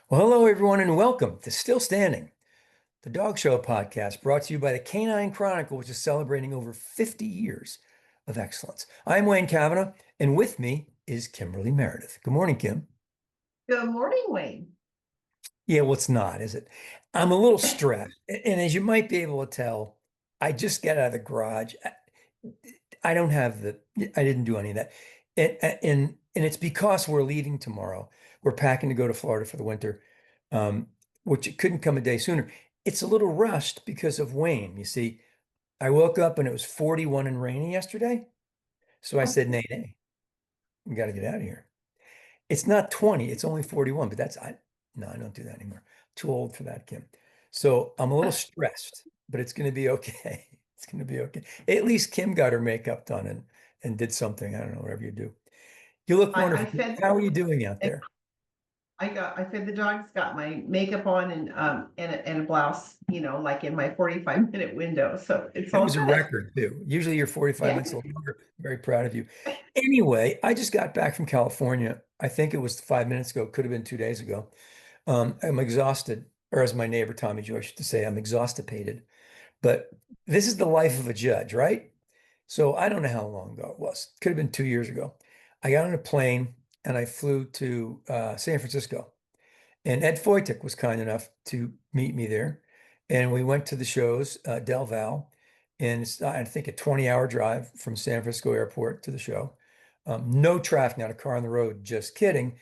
Well, hello, everyone, and welcome to Still Standing, the Dog Show podcast brought to you by the Canine Chronicle, which is celebrating over 50 years of excellence. I'm Wayne Kavanaugh, and with me is Kimberly Meredith. Good morning, Kim. Good morning, Wayne. Yeah, well, it's not, is it? I'm a little stressed. And as you might be able to tell, I just got out of the garage. I don't have I didn't do any of that. And it's because we're leaving tomorrow. We're packing to go to Florida for the winter, um, which it couldn't come a day sooner. It's a little rushed because of Wayne. You see, I woke up and it was 41 and rainy yesterday. So I said, nay, nay, we got to get out of here. It's not 20, it's only 41, but no, I don't do that anymore. Too old for that, Kim. So I'm a little stressed, but it's going to be okay. It's going to be okay. At least Kim got her makeup done and did something. I don't know, whatever you do. You look I wonderful. fed How are you doing out and there? I fed the dogs, got my makeup on and a blouse, like in my 45-minute window. So it's It all was a good. record too. Usually you're 45 Yeah. minutes longer. Very proud of you. Anyway, I just got back from California. I think it was 5 minutes ago. Could have been 2 days ago. I'm exhausted, or as my neighbor Tommy Joyce used to say, I'm exhaustipated. But this is the life of a judge, right? So I don't know how long ago it was. Could have been 2 years ago. I got on a plane and I flew to San Francisco. And Ed Foytik was kind enough to meet me there. And we went to the shows, Del Val, and it's, I think, a 20-hour drive from San Francisco Airport to the show. No traffic, not a car on the road, just kidding.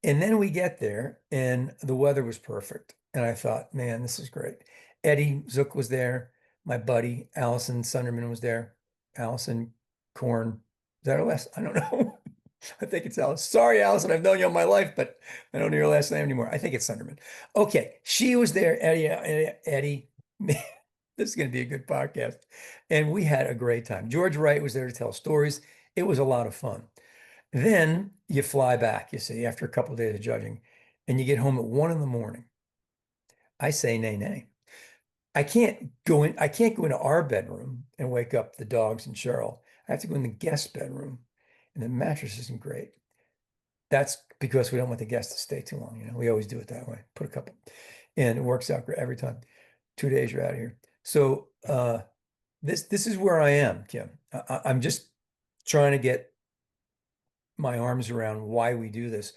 And then we get there, and the weather was perfect. And I thought, man, this is great. Eddie Zook was there. My buddy, Allison Sunderman was there. Allison Korn. Is that her last? I don't know. I think it's Alice. Sorry, Allison, I've known you all my life, but I don't know your last name anymore. I think it's Sunderman. Okay, she was there. Eddie. Man, this is going to be a good podcast. And we had a great time. George Wright was there to tell stories. It was a lot of fun. Then you fly back, you see, after a couple of days of judging, and you get home at 1 in the morning. I say, nay, nay. I can't go into our bedroom and wake up the dogs and Cheryl. I have to go in the guest bedroom, and the mattress isn't great. That's because we don't want the guests to stay too long. We always do it that way. Put a couple, and it works out great every time. 2 days you're out of here. So this is where I am, Kim. I'm just trying to get my arms around why we do this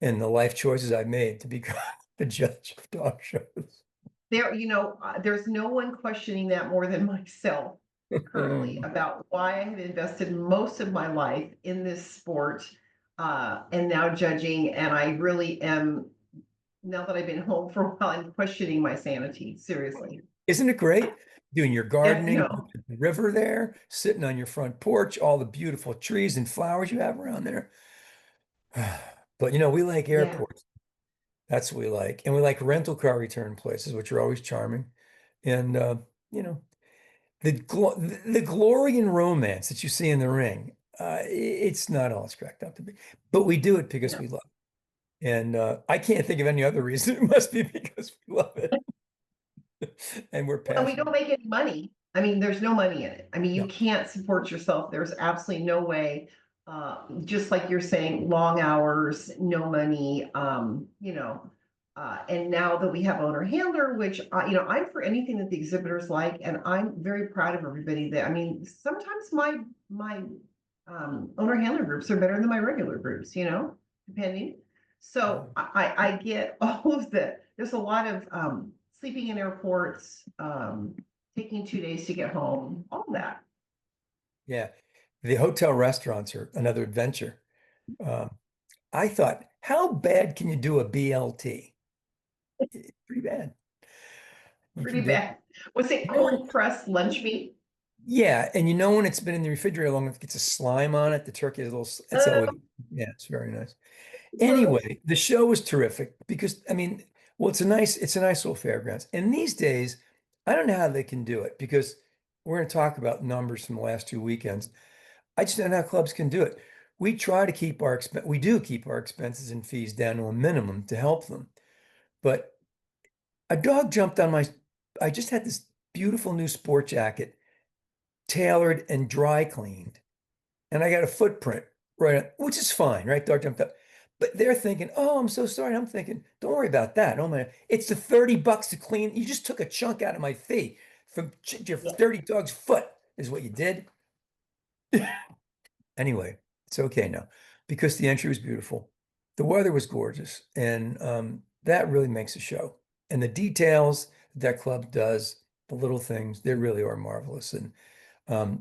and the life choices I've made to become the judge of dog shows. There's no one questioning that more than myself currently Um, about why I have invested most of my life in this sport and now judging. And I really am, now that I've been home for a while, I'm questioning my sanity. Seriously. Isn't it great doing your Yeah, gardening, no, the river there, sitting on your front porch, all the beautiful trees and flowers you have around there? But we like yeah. airports. That's what we like. And we like rental car return places, which are always charming. And you know, the glory and romance that you see in the ring, it's not all it's cracked up to be. But we do it because No. we love it. And I can't think of any other reason. It must be because we love it. And we're And we don't passionate. make any money. I mean, there's no money in it. I mean, you No. can't support yourself. There's absolutely no way. Just like you're saying, long hours, no money. And now that we have owner handler, which I'm for anything that the exhibitors like, and I'm very proud of everybody that. I mean, sometimes my owner handler groups are better than my regular groups. Depending. Yeah. So I get all of the. There's a lot of sleeping in airports, taking 2 days to get home, all that. Yeah. The hotel restaurants are another adventure. Um, I thought, how bad can you do a BLT? Pretty bad. You Pretty can do bad. Was it you know when cold pressed lunch meat? yeah, and when it's been in the refrigerator long enough, it gets a slime on it. The turkey is a little it's Uh, always yeah, it's very nice. Anyway, the show was terrific because well, it's a nice little fairgrounds. And these days, I don't know how they can do it because we're going to talk about numbers from the last 2 weekends. I just don't know how clubs can do it. We do keep our expenses and fees down to a minimum to help them. But a dog jumped on I just had this beautiful new sport jacket tailored and dry cleaned, and I got a footprint right, which is fine, right? Dog jumped up. But they're thinking, oh, I'm so sorry. I'm thinking, don't worry about that. Oh my, it's the $30 to clean. You just took a chunk out of my fee from your Yeah, 30 dog's foot is what you did. Anyway, it's okay now because the entry was beautiful. The weather was gorgeous, and that really makes a show. And the details that club does, the little things, they really are marvelous and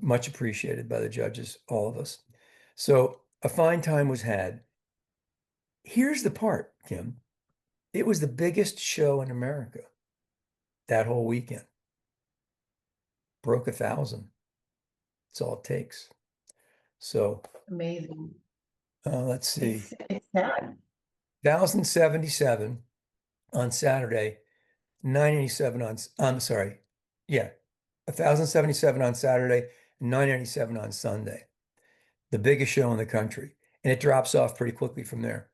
much appreciated by the judges, all of us. So a fine time was had. Here's the part, Kim. It was the biggest show in America that whole weekend. Broke 1,000. That's all it takes. So amazing. let's see. It's sad. 1,077 on Saturday, 987 on, I'm sorry. Yeah, 1,077 on Saturday, 987 on Sunday. The biggest show in the country. And it drops off pretty quickly from there.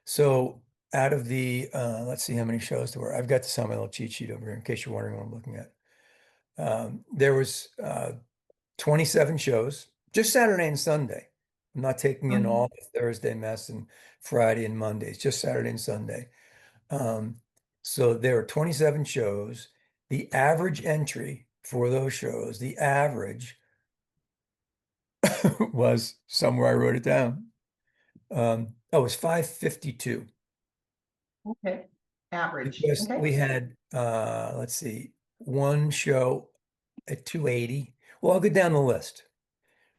So out of the, let's see how many shows there were. I've got this on my little cheat sheet over here in case you're wondering what I'm looking at. There was 27 shows, just Saturday and Sunday. I'm not taking in all Mhm. the Thursday mess and Friday and Mondays, just Saturday and Sunday. Um, so there were 27 shows. The average entry for those shows, the average was somewhere I wrote it down. Oh, it was 552 Okay. Average. because Okay. we had let's see, one show at 280. Well, I'll go down the list.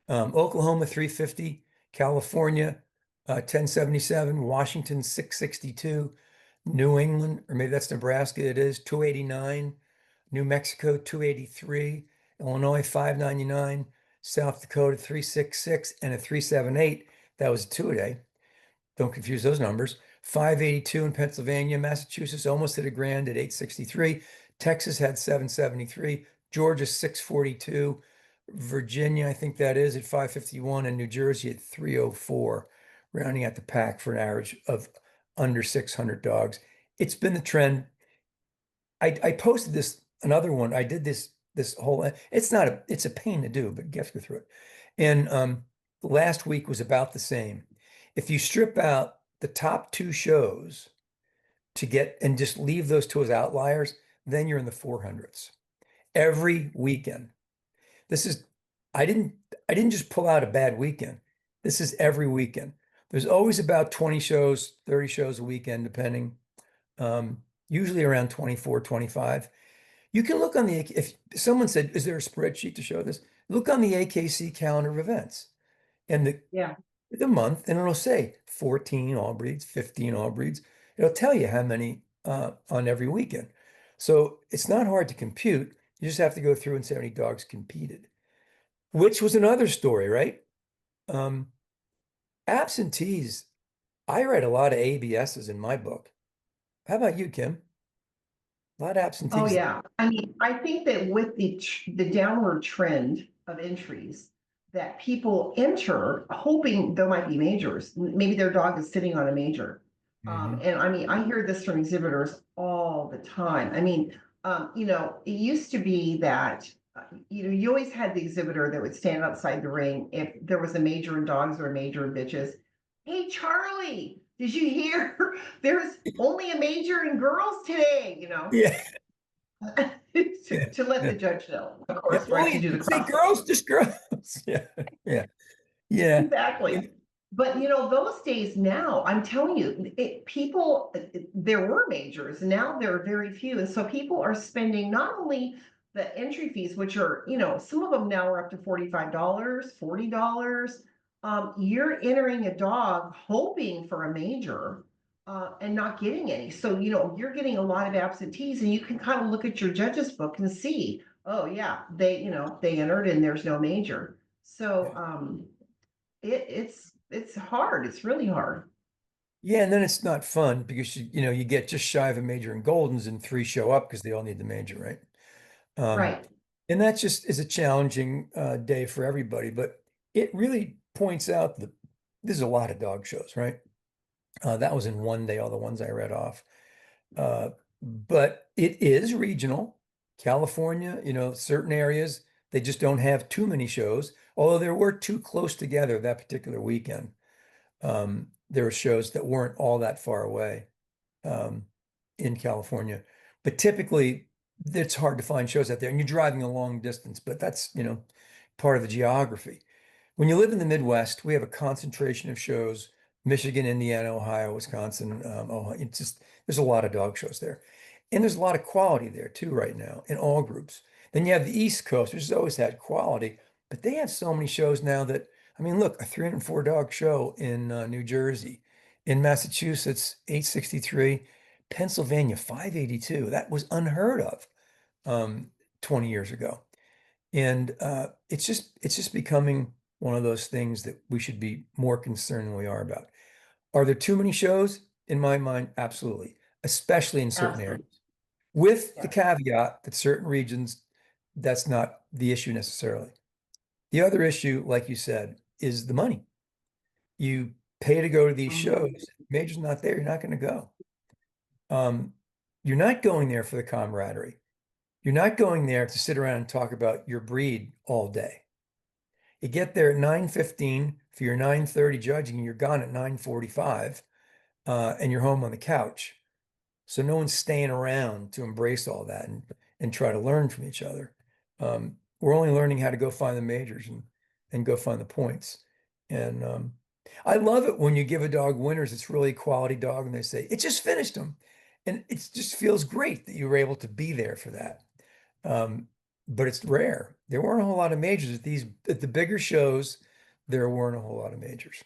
Oklahoma 350, California 1077, Washington 662, New England, or maybe that's Nebraska, it is 289, New Mexico 283, Illinois 599, South Dakota 366, and a 378. That was a two a day. Don't confuse those numbers. 582 in Pennsylvania, Massachusetts almost hit a grand at 863. Texas had 773, Georgia 642, Virginia, I think that is at 551, and New Jersey at 304, rounding out the pack for an average of under 600 dogs. It's been the trend. I posted this another one. I did this whole it's not a it's a pain to do, but you have to go through it. And last week was about the same. If you strip out the top two shows to get and just leave those two as outliers, then you're in the 400s every weekend. This is I didn't I didn't just pull out a bad weekend. This is every weekend. There's always about 20 shows, 30 shows a weekend, depending. Usually around 24, 25. You can look on the, if someone said, is there a spreadsheet to show this? Look on the AKC calendar of events and Yeah. the month, and it'll say 14 all breeds, 15 all breeds. It'll tell you how many on every weekend. So it's not hard to compute. You just have to go through and say how many dogs competed, which was another story, right? Um, absentees. I read a lot of ABSs in my book. How about you, Kim? A lot of Oh, absentees. yeah. I mean, I think that with the downward trend of entries, that people enter hoping there might be majors. Maybe their dog is sitting on a major. Mhm. And I mean, I hear this from exhibitors all the time. I mean, it used to be that, you always had the exhibitor that would stand outside the ring if there was a major in dogs or a major in bitches. Hey, Charlie, did you hear? There's only a major in girls today, Yeah. Yeah. to let Yeah. the judge know, of Yeah. course, Oh, right, to you do the didn't say cross. girls, just girls. Yeah. Yeah. Yeah. Exactly. But those days now, I'm telling you, there were majors, now there are very few. And so people are spending not only the entry fees, which are, some of them now are up to $45, $40. You're entering a dog hoping for a major and not getting any. So, you're getting a lot of absentees, and you can kind of look at your judge's book and see, oh yeah, they entered and there's no major. So it's hard. It's really hard. Yeah, and then it's not fun because you get just shy of a major in Goldens and three show up because they all need the major, right? Um, Right. and that just is a challenging day for everybody, but it really points out that there's a lot of dog shows, right? That was in one day, all the ones I read off. Uh, but it is regional. California, certain areas, they just don't have too many shows, although there were two close together that particular weekend. there were shows that weren't all that far away um, in California. But typically, it's hard to find shows out there, and you're driving a long distance, but that's, part of the geography. When you live in the Midwest, we have a concentration of shows, Michigan, Indiana, Ohio, Wisconsin, Ohio. It's just, there's a lot of dog shows there. And there's a lot of quality there too right now in all groups. Then you have the East Coast, which has always had quality, but they have so many shows now that, I mean, look, a 304 dog show in New Jersey, in Massachusetts, 863, Pennsylvania, 582. That was unheard of um, 20 years ago. And it's just becoming one of those things that we should be more concerned than we are about. Are there too many shows? In my mind, absolutely, especially in certain Absolutely. areas. With the Yeah. caveat that certain regions, that's not the issue necessarily. The other issue, like you said, is the money. You pay to go to these Mhm. shows. Major's not there, you're not going to go. Um, you're not going there for the camaraderie. You're not going there to sit around and talk about your breed all day. You get there at 9:15 for your 9:30 judging, and you're gone at 9:45, and you're home on the couch. So no one's staying around to embrace all that and try to learn from each other. We're only learning how to go find the majors and go find the points. And I love it when you give a dog winners. It's really a quality dog, and they say it just finished them, and it just feels great that you were able to be there for that. Um, but it's rare. There weren't a whole lot of majors at the bigger shows. There weren't a whole lot of majors.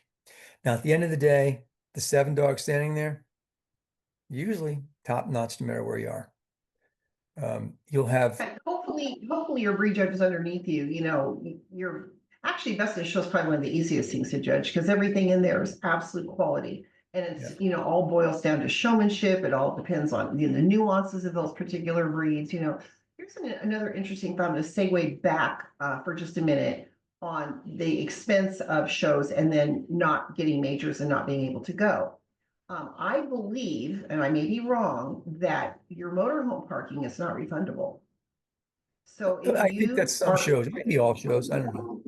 Now, at the end of the day, the seven dogs standing there, usually top notch no matter where you are. You'll have, And hopefully your breed judge is underneath you, you're actually best in show is probably one of the easiest things to judge because everything in there is absolute quality. And yeah. it's, all boils down to showmanship. It all depends on the nuances of those particular breeds. Here's another interesting thought. I'm going to segue back for just a minute on the expense of shows and then not getting majors and not being able to go. I believe, and I may be wrong, that your motorhome parking is not refundable. So if I think that's you some are, shows, maybe all shows. I don't know.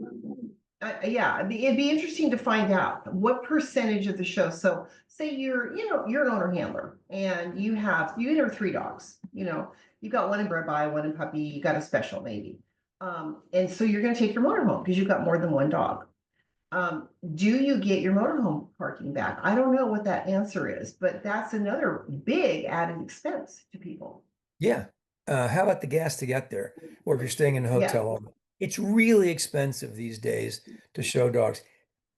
yeah, it'd be interesting to find out what percentage of the show. So say you're an owner handler and you enter three dogs, you've got one in bred by, one in puppy, you got a special maybe. And so you're going to take your motorhome because you've got more than one dog. Do you get your motorhome parking back? I don't know what that answer is, but that's another big added expense to people. Yeah. How about the gas to get there? Or if you're staying in a Yeah. hotel, it's really expensive these days to show dogs.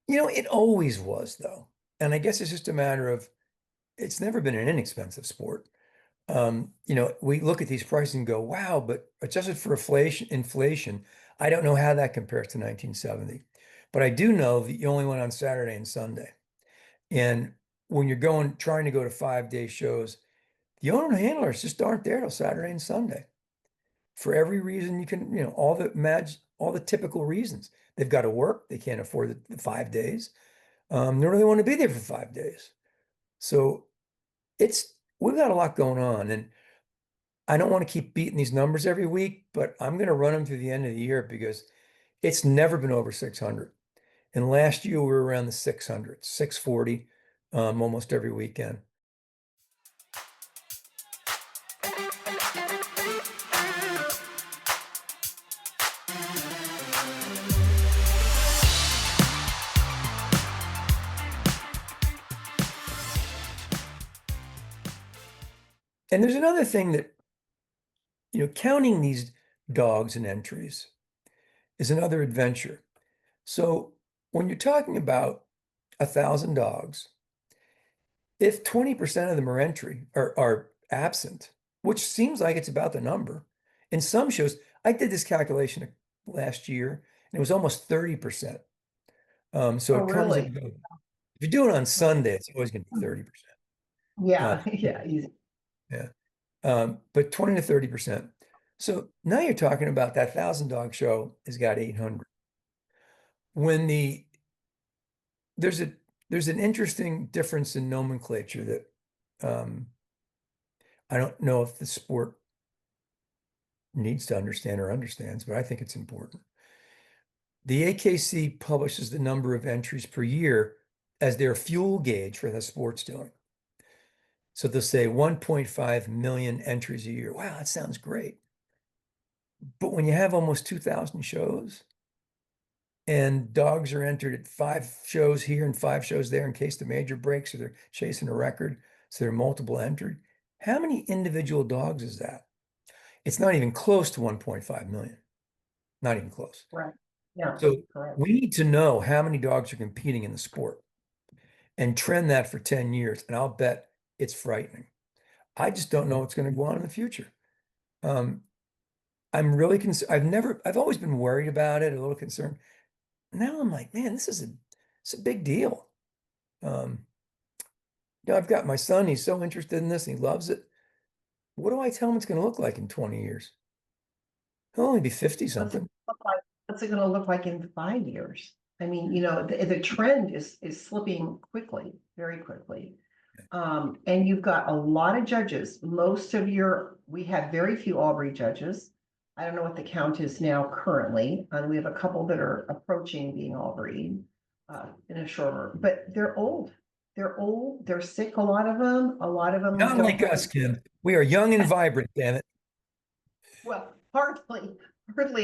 It always was though. And I guess it's just a matter of it's never been an inexpensive sport. We look at these prices and go, wow, but adjusted for inflation, I don't know how that compares to 1970. But I do know that you only went on Saturday and Sunday. And when you're trying to go to 5 day shows, the owner and handlers just aren't there till Saturday and Sunday for every reason you can, all the typical reasons. They've got to work, they can't afford the 5 days. They really want to be there for 5 days. So we've got a lot going on. And I don't want to keep beating these numbers every week, but I'm going to run them through the end of the year because it's never been over 600. And last year we were around the 600, 640, almost every weekend. And there's another thing that, counting these dogs and entries is another adventure. So when you're talking about 1,000 dogs, if 20% of them are absent, which seems like it's about the number, in some shows, I did this calculation last year, and it was almost 30%. So Oh, it comes really? and goes. If you do it on Sunday, it's always going to be 30%. Uh, Yeah, yeah, easy. yeah. But 20 to 30%. So now you're talking about that 1,000 dog show has got 800. When there's a there's an interesting difference in nomenclature that I don't know if the sport needs to understand or understands, but I think it's important. The AKC publishes the number of entries per year as their fuel gauge for the sports doing. So they'll say 1.5 million entries a year. Wow, that sounds great. But when you have almost 2,000 shows and dogs are entered at 5 shows here and 5 shows there in case the major breaks or they're chasing a record, so they're multiple entered, how many individual dogs is that? It's not even close to 1.5 million. Not even close. Right. Yeah, So correct. we need to know how many dogs are competing in the sport and trend that for 10 years. And I'll bet it's frightening. I just don't know what's going to go on in the future. Um, I'm really concerned. I've always been worried about it, a little concerned. Now I'm like, man, it's a big deal. Um, I've got my son, he's so interested in this, and he loves it. What do I tell him it's going to look like in 20 years? He'll only be 50 What's it something. look like? What's it gonna look like in 5 years? I mean, the trend is slipping quickly, very quickly. And you've got a lot of judges. We had very few Aubrey judges. I don't know what the count is now currently, and we have a couple that are approaching being Aubrey in a shorter, but they're old. They're old, they're sick, a lot of them Not don't like have. us, Kim. We are young and vibrant, damn it. Well, hardly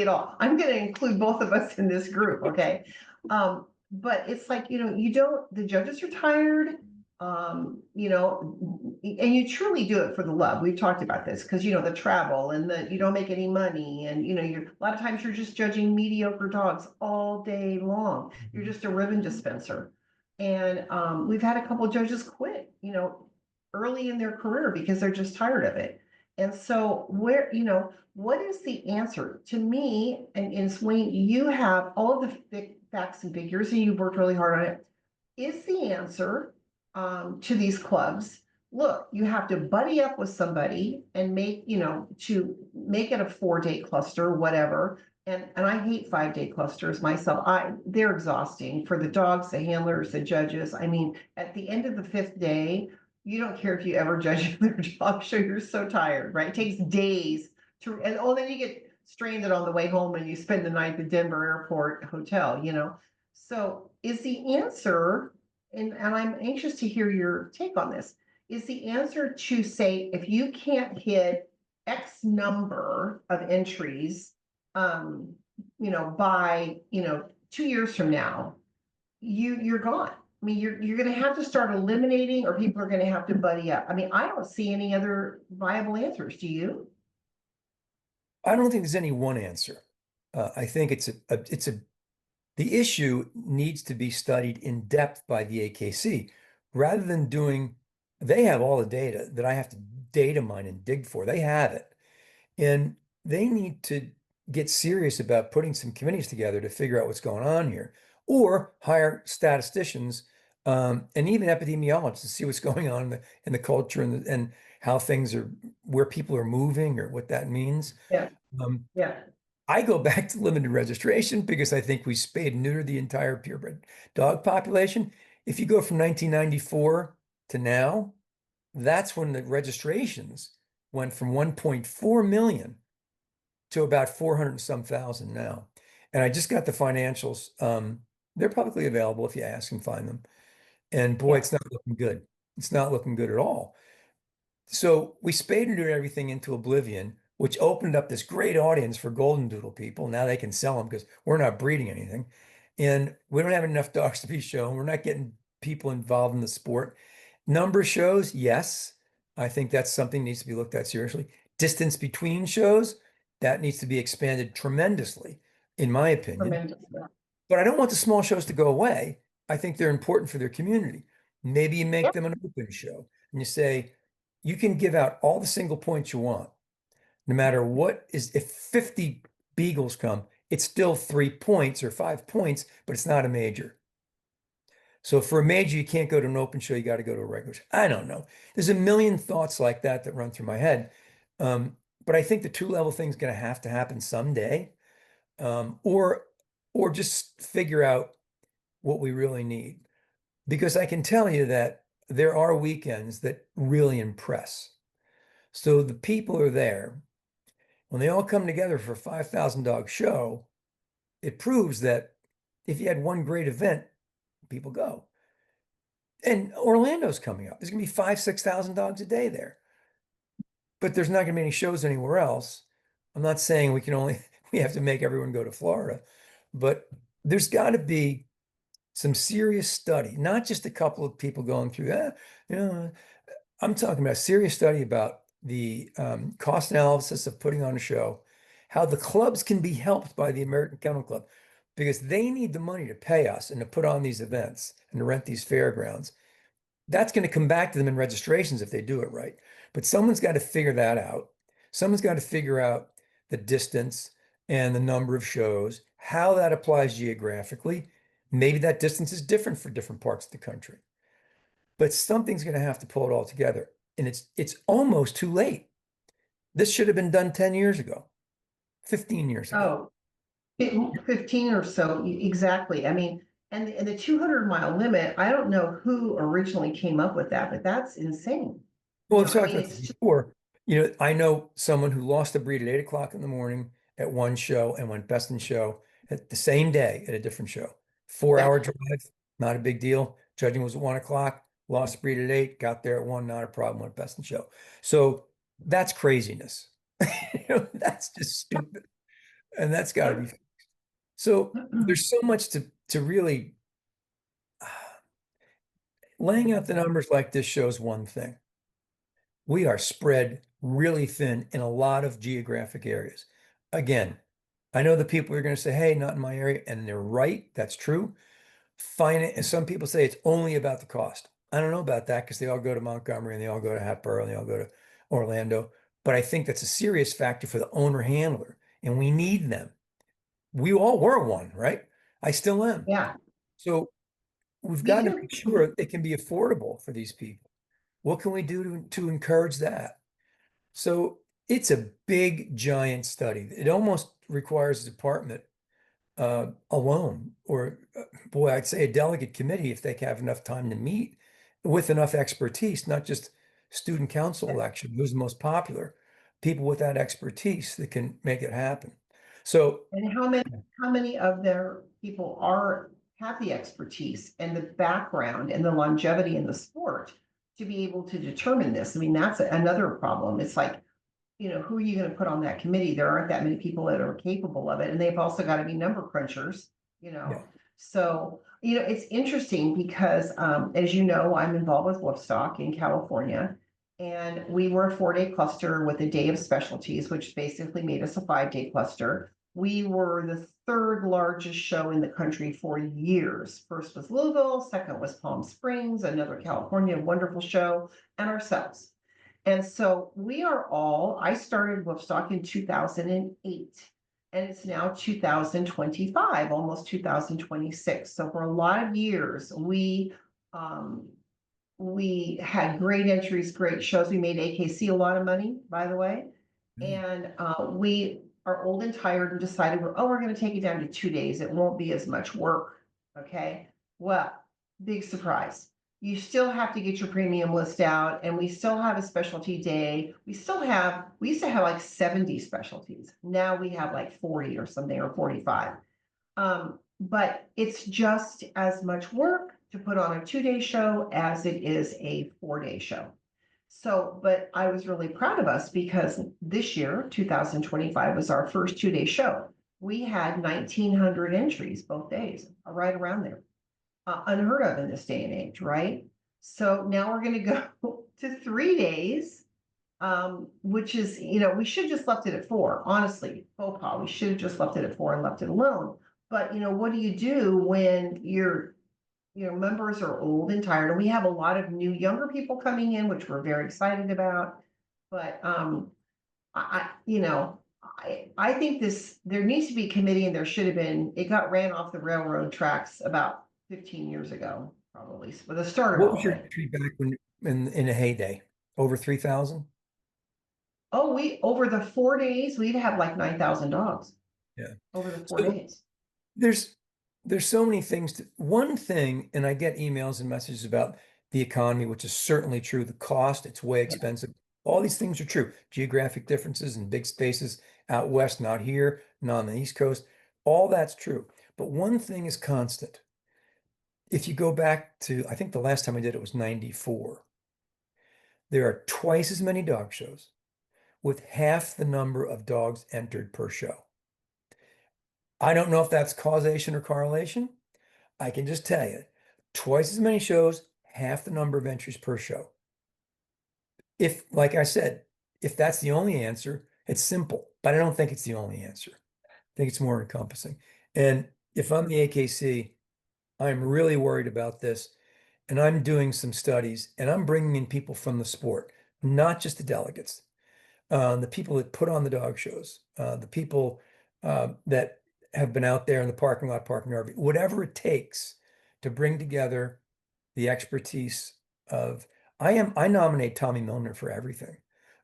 at all. I'm going to include both of us in this group, okay? But it's like, the judges are tired, and you truly do it for the love. We've talked about this because, the travel and you don't make any money. And, a lot of times you're just judging mediocre dogs all day long. You're just a ribbon dispenser. And we've had a couple judges quit, early in their career because they're just tired of it. And so what is the answer to me? And Swain, you have all of the facts and figures, and you've worked really hard on it. Is the answer to these clubs? Look, you have to buddy up with somebody and to make it a 4-day cluster, whatever. And I hate 5-day clusters myself. They're exhausting for the dogs, the handlers, the judges. I mean, at the end of the 5th day, you don't care if you ever judge their dog show. You're so tired, right? It takes days then you get stranded on the way home and you spend the night at the Denver airport hotel. So is the answer, and I'm anxious to hear your take on this, is the answer to say, if you can't hit X number of entries, by, 2 years from now, you're gone. I mean, you're going to have to start eliminating, or people are going to have to buddy up. I mean, I don't see any other viable answers. Do you? I don't think there's any one answer. I think the issue needs to be studied in depth by the AKC rather than they have all the data that I have to data mine and dig for. They have it. And they need to get serious about putting some committees together to figure out what's going on here, or hire statisticians and even epidemiologists to see what's going on in the culture and how things are, where people are moving or what that means. Yeah, Um, yeah, I go back to limited registration because I think we spayed and neutered the entire purebred dog population. If you go from 1994 to now, that's when the registrations went from 1.4 million to about 400 and some thousand now. And I just got the financials. They're publicly available if you ask and find them. And boy, yeah, it's not looking good. It's not looking good at all. So we spayed and neutered everything into oblivion, which opened up this great audience for golden doodle people. Now they can sell them because we're not breeding anything. And we don't have enough dogs to be shown. We're not getting people involved in the sport. Number of shows, yes. I think that's something that needs to be looked at seriously. Distance between shows, that needs to be expanded tremendously, in my opinion. tremendous. But I don't want the small shows to go away. I think they're important for their community. Maybe you make Yep, them an open show and you say, you can give out all the single points you want, no matter if 50 beagles come, it's still 3 points or 5 points, but it's not a major. So for a major, you can't go to an open show, you got to go to a regular show. I don't know. There's a million thoughts like that that run through my head. But I think the two-level thing is going to happen someday. Um, or or just figure out what we really need. Because I can tell you that there are weekends that really impress. So the people are there. When they all come together for a 5,000 dog show, it proves that if you had one great event, people go. And Orlando's coming up. There's gonna be 6,000 dogs a day there. But there's not gonna be any shows anywhere else. I'm not saying we can only we have to make everyone go to Florida, but there's got to be some serious study, not just a couple of people going through that. You know, I'm talking about a serious study about the cost analysis of putting on a show, how the clubs can be helped by the American Kennel Club, because they need the money to pay us and to put on these events and to rent these fairgrounds. That's going to come back to them in registrations if they do it right. But someone's got to figure that out. Someone's got to figure out the distance and the number of shows, how that applies geographically. Maybe that distance is different for different parts of the country. But something's going to have to pull it all together. And it's almost too late. This should have been done 10 years ago, 15 years ago. Oh, 15 or so, exactly. I mean, and the 200-mile limit, I don't know who originally came up with that, but that's insane. Well, You we've know, I talked mean, about it's this just, before. I know someone who lost a breed at 8 o'clock in the morning at one show and went best in show at the same day at a different show. 4 hour yeah. drive, not a big deal. Judging was at 1 o'clock, lost a breed at 8, got there at 1, not a problem, went best in show. So that's craziness. That's just stupid. And that's got to be. So there's so much to really laying out the numbers like this shows one thing. We are spread really thin in a lot of geographic areas. Again, I know the people are going to say, hey, not in my area, and they're right. That's true. Fine. And some people say it's only about the cost. I don't know about that because they all go to Montgomery and they all go to Hatboro and they all go to Orlando. But I think that's a serious factor for the owner handler, and we need them. We all were one, right? I still am. Yeah, So we've me got to too. make sure they can be affordable for these people. What can we do to encourage that? So it's a big, giant study. It almost requires a department alone, or boy, I'd say a delegate committee if they have enough time to meet with enough expertise, not just student council election, who's the most popular, people with that expertise that can make it happen. So, And how many of their people have the expertise and the background and the longevity in the sport to be able to determine this? I mean, that's another problem. It's like, who are you going to put on that committee? There aren't that many people that are capable of it. And they've also got to be number crunchers, you yeah. know. So, it's interesting because, as you know, I'm involved with Woodstock in California. And we were a 4-day cluster with a day of specialties, which basically made us a 5-day cluster. We were the third largest show in the country for years. First was Louisville, second was Palm Springs, another California wonderful show, and ourselves. And so I started Wolfstock in 2008, and it's now 2025, almost 2026. So for a lot of years, um, we had great entries, great shows. We made AKC a lot of money, by the way. Mm. And we are old and tired and decided we're going to take it down to 2 days. It won't be as much work. Okay. Well, big surprise. You still have to get your premium list out, and we still have a specialty day. We used to have like 70 specialties. Now we have like 40 or something, or 45. But it's just as much work to put on a 2-day show as it is a 4-day show. So, but I was really proud of us because this year, 2025, was our first 2-day show. We had 1,900 entries both days, right around there. Unheard of in this day and age, right? So now we're going to go to 3 days, which is, we should just left it at 4. Honestly, faux pas, we should have just left it at 4 and left it alone. But what do you do when members are old and tired? And we have a lot of new younger people coming in, which we're very excited about. But I think there needs to be a committee, and there should have been. It got ran off the railroad tracks about 15 years ago, probably, with the start of What all was of your it. entry back when in a heyday? Over 3,000? Oh, we over the 4 days, we'd have like 9,000 dogs Yeah. over the four So days. there's there's so many things one thing, and I get emails and messages about the economy, which is certainly true. The cost, it's way Yeah. expensive. All these things are true. Geographic differences and big spaces out west, not here, not on the East Coast. All that's true. But one thing is constant. if you go back to, I think the last time I did it was 94, there are twice as many dog shows with half the number of dogs entered per show. I don't know if that's causation or correlation. I can just tell you, twice as many shows, half the number of entries per show. If, like I said, if that's the only answer, it's simple, but I don't think it's the only answer. I think it's more encompassing. And if I'm the AKC, I'm really worried about this. And I'm doing some studies and I'm bringing in people from the sport, not just the delegates, the people that put on the dog shows, the people that have been out there in the parking lot, parking RV, whatever it takes to bring together the expertise of, I nominate Tommy Milner for everything.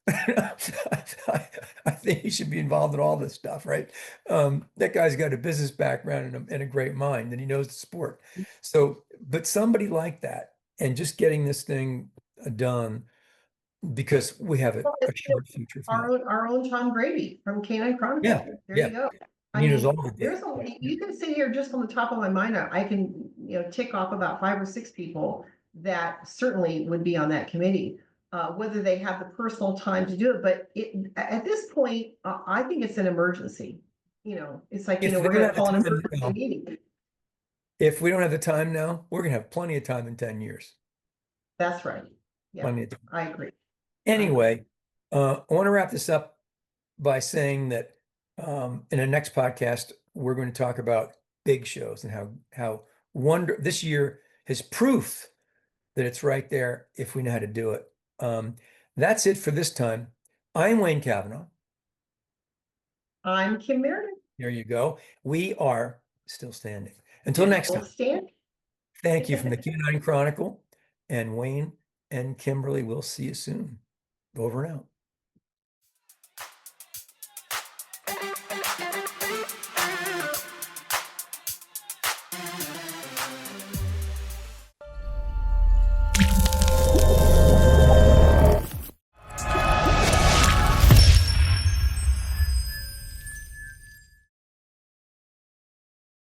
I think he should be involved in all this stuff, right? That guy's got a business background and a great mind, and he knows the sport. So, but somebody like that, and just getting this thing done because we have Well, a short future with money. our own Tom Grady from Canine Yeah, Chronicle. There you yeah. go. And I he knows all mean, the there's data. a, you can sit here just on the top of my mind. I can, tick off about 5 or 6 people that certainly would be on that committee. Whether they have the personal time to do it, but at this point, I think it's an emergency. It's like, If they we're don't gonna have the call an time emergency now, meeting. if we don't have the time now, we're gonna have plenty of time in 10 years. That's right. Yeah, Plenty of time. I agree. I agree. Anyway, I want to wrap this up by saying that in the next podcast, we're going to talk about big shows and how wonder this year is proof that it's right there if we know how to do it. That's it for this time. I'm Wayne Kavanaugh. I'm Kim Meredith. There you go. We are still standing. Until And next we'll time, stand. thank you from the Q9 Chronicle and Wayne and Kimberly. We'll see you soon. Over and out.